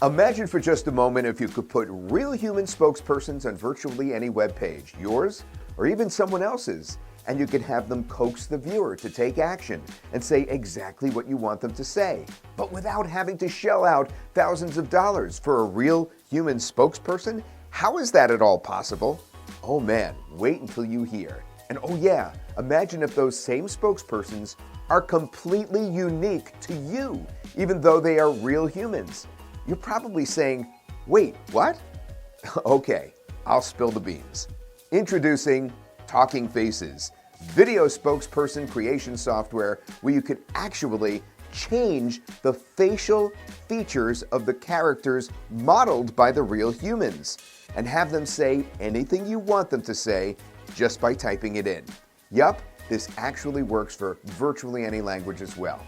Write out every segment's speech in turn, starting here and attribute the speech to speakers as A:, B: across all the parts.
A: Imagine for just a moment if you could put real human spokespersons on virtually any web page, yours or even someone else's, and you could have them coax the viewer to take action and say exactly what you want them to say, but without having to shell out thousands of dollars for a real human spokesperson. How is that at all possible? Oh man, wait until you hear. And oh yeah, imagine if those same spokespersons are completely unique to you, even though they are real humans. You're probably saying, wait, what? Okay, I'll spill the beans. Introducing TalkingFaces, video spokesperson creation software where you could actually change the facial features of the characters modeled by the real humans and have them say anything you want them to say just by typing it in. Yup, this actually works for virtually any language as well.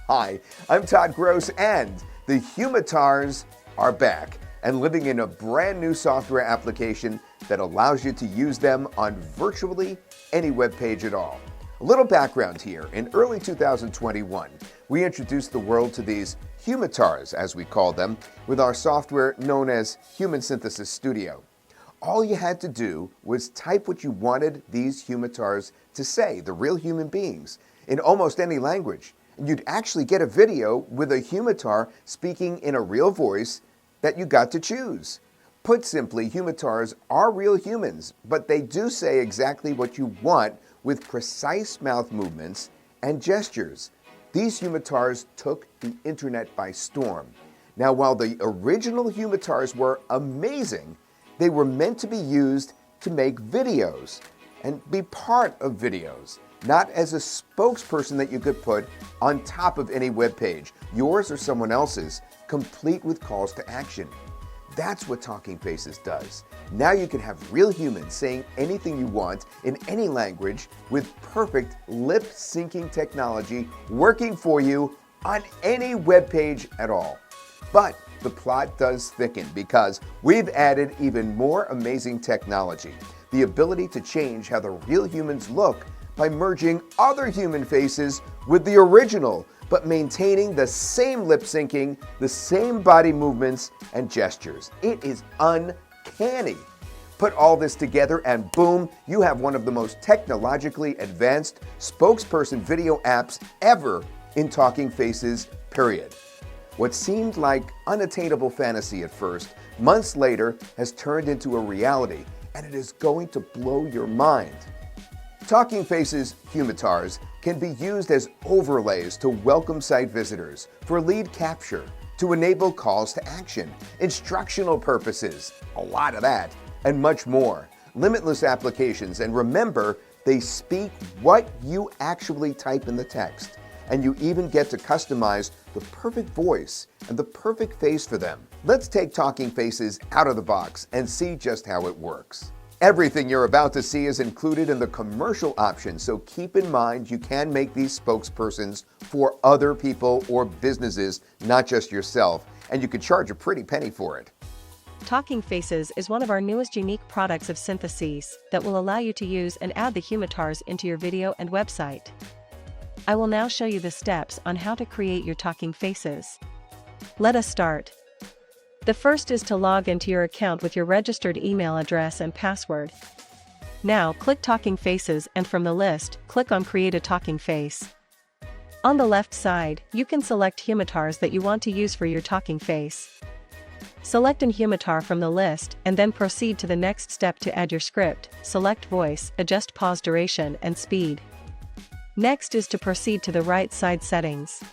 A: Hi, I'm Todd Gross, and the Humatars are back and living in a brand new software application that allows you to use them on virtually any web page at all. A little background here. In early 2021, we introduced the world to these Humatars, as we call them, with our software known as Human Synthesis Studio. All you had to do was type what you wanted these Humatars to say, the real human beings, in almost any language. And you'd actually get a video with a Humatar speaking in a real voice that you got to choose. Put simply, Humatars are real humans, but they do say exactly what you want with precise mouth movements and gestures. These Humatars took the internet by storm. Now, while the original Humatars were amazing, they were meant to be used to make videos and be part of videos, not as a spokesperson that you could put on top of any web page, yours or someone else's, complete with calls to action. That's what TalkingFaces does. Now you can have real humans saying anything you want in any language with perfect lip syncing technology working for you on any web page at all. But the plot does thicken because we've added even more amazing technology. The ability to change how the real humans look by merging other human faces with the original, but maintaining the same lip syncing, the same body movements and gestures. It is uncanny. Put all this together and boom, you have one of the most technologically advanced spokesperson video apps ever in TalkingFaces, period. What seemed like unattainable fantasy at first, months later has turned into a reality, and it is going to blow your mind. TalkingFaces Humatars can be used as overlays to welcome site visitors, for lead capture, to enable calls to action, instructional purposes, a lot of that, and much more. Limitless applications, and remember, they speak what you actually type in the text, and you even get to customize the perfect voice and the perfect face for them. Let's take TalkingFaces out of the box and see just how it works. Everything you're about to see is included in the commercial option, so keep in mind you can make these spokespersons for other people or businesses, not just yourself, and you could charge a pretty penny for it.
B: TalkingFaces is one of our newest unique products of Syntheses that will allow you to use and add the Humatars into your video and website. I will now show you the steps on how to create your TalkingFaces. Let us start. The first is to log into your account with your registered email address and password. Now click TalkingFaces and from the list, click on Create a TalkingFace. On the left side, you can select Humatars that you want to use for your TalkingFace. Select an Humatar from the list and then proceed to the next step to add your script, select voice, adjust pause duration and speed. Next is to proceed to the right side settings.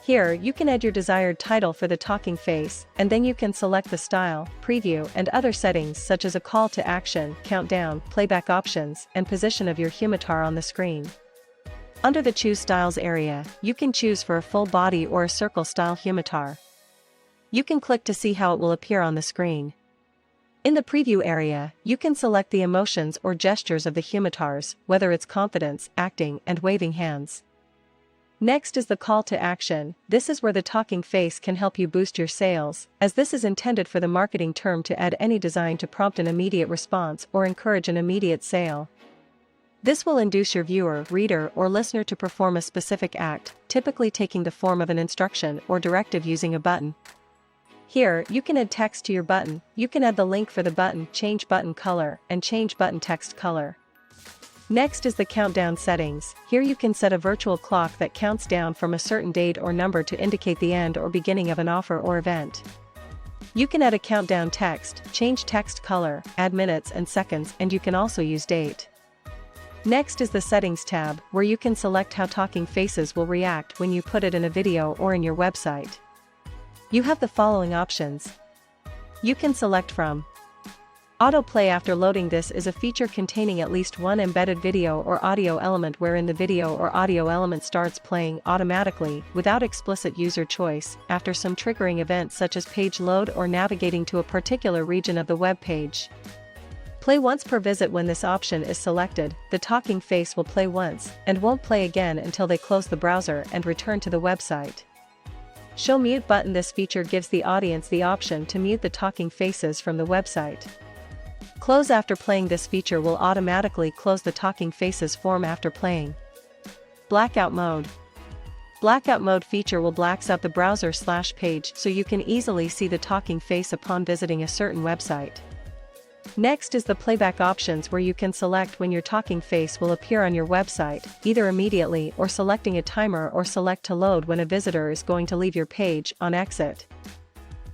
B: Here you can add your desired title for the TalkingFace, and then you can select the style, preview and other settings such as a call to action, countdown, playback options, and position of your Humatar on the screen. Under the Choose Styles area, you can choose for a full body or a circle style Humatar. You can click to see how it will appear on the screen. In the preview area, you can select the emotions or gestures of the Humatars, whether it's confidence, acting, and waving hands. Next is the call to action. This is where the TalkingFace can help you boost your sales, as this is intended for the marketing term to add any design to prompt an immediate response or encourage an immediate sale. This will induce your viewer, reader, or listener to perform a specific act, typically taking the form of an instruction or directive using a button. Here, you can add text to your button. You can add the link for the button, change button color, and change button text color. Next is the countdown settings. Here you can set a virtual clock that counts down from a certain date or number to indicate the end or beginning of an offer or event. You can add a countdown text, change text color, add minutes and seconds, and you can also use date. Next is the Settings tab, where you can select how Talking Faces will react when you put it in a video or in your website. You have the following options. You can select from autoplay after loading. This is a feature containing at least one embedded video or audio element wherein the video or audio element starts playing automatically without explicit user choice after some triggering events such as page load or navigating to a particular region of the web page. Play once per visit. When this option is selected, the talking face will play once and won't play again until they close the browser and return to the website. Show mute button. This feature gives the audience the option to mute the talking faces from the website. Close after playing. This feature will automatically close the talking faces form after playing. Blackout mode. Blackout mode feature will blacks out the browser/page so you can easily see the talking face upon visiting a certain website. Next is the playback options, where you can select when your talking face will appear on your website, either immediately or selecting a timer, or select to load when a visitor is going to leave your page on exit.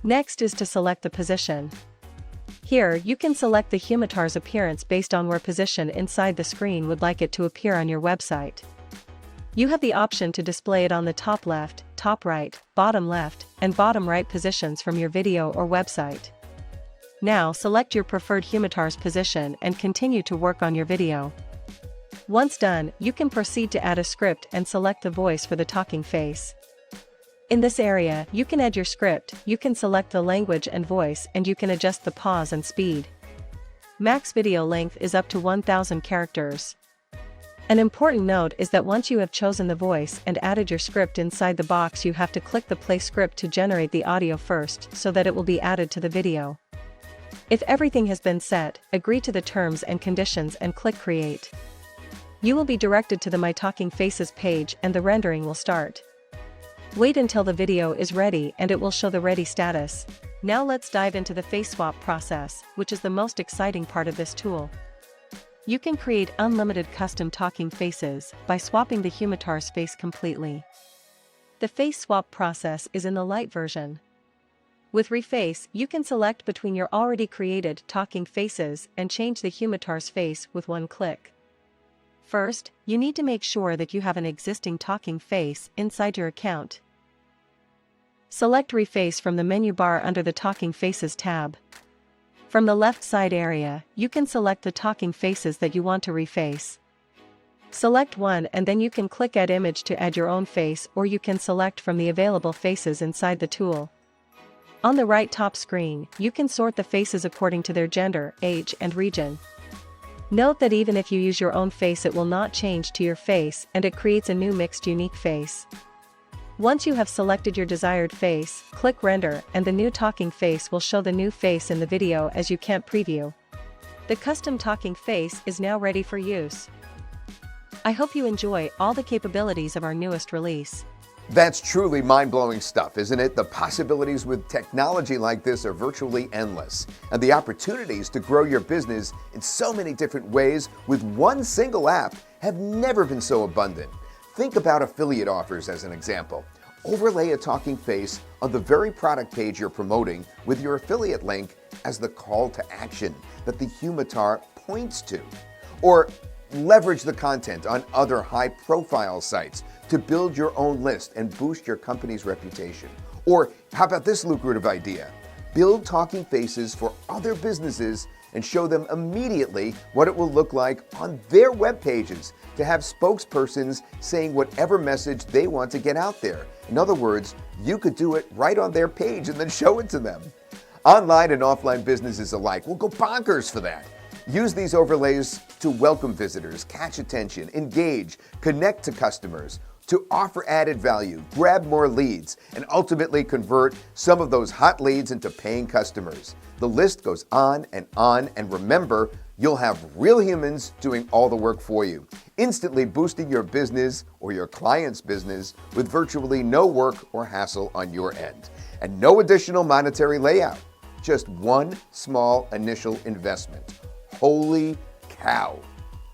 B: Next is to select the position. Here you can select the Humatars appearance based on where position inside the screen would like it to appear on your website. You have the option to display it on the top left, top right, bottom left, and bottom right positions from your video or website. Now select your preferred Humatars position and continue to work on your video. Once done, you can proceed to add a script and select the voice for the talking face. In this area, you can add your script, you can select the language and voice, and you can adjust the pause and speed. Max video length is up to 1000 characters. An important note is that once you have chosen the voice and added your script inside the box, you have to click the play script to generate the audio first so that it will be added to the video. If everything has been set, agree to the terms and conditions and click Create. You will be directed to the My Talking Faces page and the rendering will start. Wait until the video is ready and it will show the ready status. Now let's dive into the face swap process, which is the most exciting part of this tool. You can create unlimited custom talking faces by swapping the Humatars face completely. The face swap process is in the light version. With Reface, you can select between your already created talking faces and change the Humatars face with one click. First, you need to make sure that you have an existing talking face inside your account. Select Reface from the menu bar under the Talking Faces tab. From the left side area, you can select the talking faces that you want to reface. Select one and then you can click Add Image to add your own face, or you can select from the available faces inside the tool. On the right top screen, you can sort the faces according to their gender, age, and region. Note that even if you use your own face, it will not change to your face and it creates a new mixed unique face. Once you have selected your desired face, click Render and the new talking face will show the new face in the video as you can't preview. The custom talking face is now ready for use. I hope you enjoy all the capabilities of our newest release.
A: That's truly mind-blowing stuff, isn't it? The possibilities with technology like this are virtually endless, and the opportunities to grow your business in so many different ways with one single app have never been so abundant. Think about affiliate offers as an example. Overlay a talking face on the very product page you're promoting with your affiliate link as the call to action that the Humatar points to. Or leverage the content on other high-profile sites to build your own list and boost your company's reputation. Or how about this lucrative idea? Build talking faces for other businesses and show them immediately what it will look like on their web pages to have spokespersons saying whatever message they want to get out there. In other words, you could do it right on their page and then show it to them. Online and offline businesses alike will go bonkers for that. Use these overlays to welcome visitors, catch attention, engage, connect to customers, to offer added value, grab more leads, and ultimately convert some of those hot leads into paying customers. The list goes on, and remember, you'll have real humans doing all the work for you, instantly boosting your business or your client's business with virtually no work or hassle on your end. and no additional monetary layout. Just one small initial investment. Holy cow!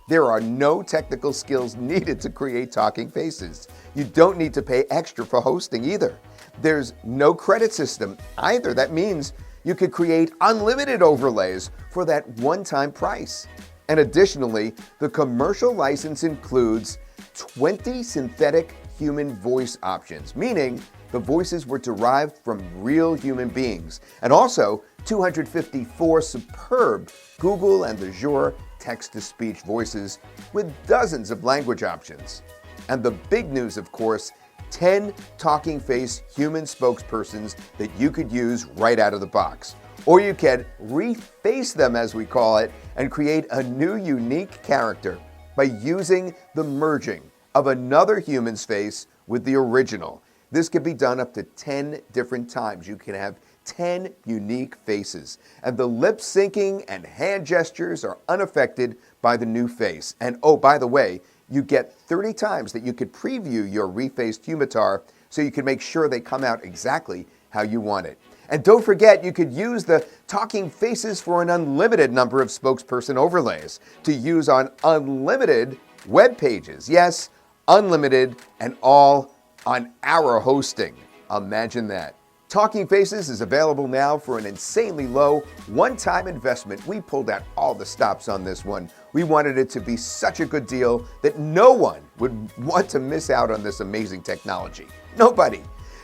A: There are no technical skills needed to create Talking Faces. You don't need to pay extra for hosting either. There's no credit system either. That means you could create unlimited overlays for that one-time price. And additionally, the commercial license includes 20 synthetic human voice options, meaning the voices were derived from real human beings, and also 254 superb Google and Azure text-to-speech voices with dozens of language options. And the big news, of course, 10 Talking Face human spokespersons that you could use right out of the box. Or you can reface them, as we call it, and create a new unique character by using the merging of another human's face with the original. This can be done up to 10 different times. You can have 10 unique faces, and the lip syncing and hand gestures are unaffected by the new face. And oh, by the way, you get 30 times that you could preview your refaced Humatar so you can make sure they come out exactly how you want it. And don't forget, you could use the Talking Faces for an unlimited number of spokesperson overlays to use on unlimited web pages. Yes, unlimited, and all on our hosting. Imagine that. Talking Faces is available now for an insanely low one-time investment. We pulled out all the stops on this one. We wanted it to be such a good deal that no one would want to miss out on this amazing technology. Nobody.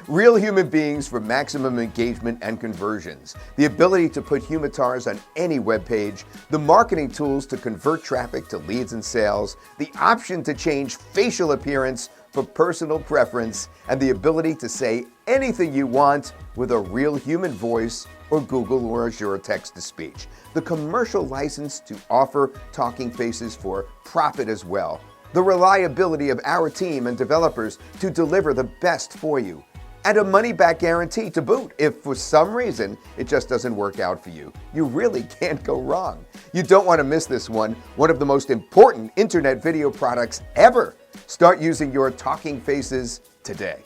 A: Real human beings for maximum engagement and conversions, the ability to put Humatars on any web page, the marketing tools to convert traffic to leads and sales, the option to change facial appearance for personal preference, and the ability to say anything you want with a real human voice or Google or Azure text-to-speech. The commercial license to offer Talking Faces for profit as well. The reliability of our team and developers to deliver the best for you. And a money-back guarantee to boot if for some reason it just doesn't work out for you. You really can't go wrong. You don't want to miss this one of the most important internet video products ever. Start using your Talking Faces today.